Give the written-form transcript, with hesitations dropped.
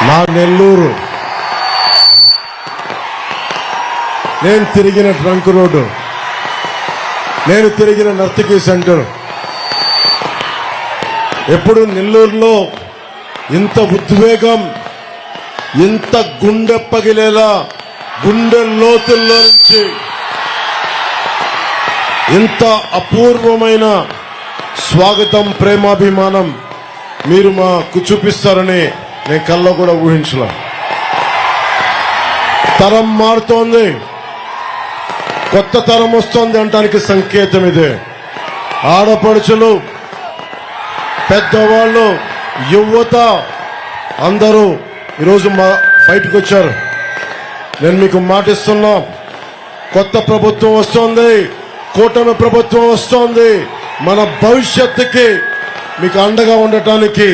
నా నెల్లూరు, నేను తిరిగిన ట్రంక్ రోడ్డు, నేను తిరిగిన నర్తకీ సెంటర్, ఎప్పుడు నెల్లూరులో ఇంత ఉద్వేగం, ఇంత గుండె పగిలేలా గుండె లోతుల్లో నుంచి ఇంత అపూర్వమైన స్వాగతం, ప్రేమాభిమానం మీరు మాకు చూపిస్తారని నేను కల్లో కూడా ఊహించలే. తరం మారుతోంది, కొత్త తరం వస్తోంది అనడానికి సంకేతం ఇదే. ఆడపడుచులు, పెద్దవాళ్ళు, యువత అందరూ ఈరోజు బయటకు వచ్చారు. నేను మీకు మాటిస్తున్నా, కొత్త ప్రభుత్వం వస్తోంది, కూటమి ప్రభుత్వం వస్తోంది. మన భవిష్యత్తుకి మీకు అండగా ఉండటానికి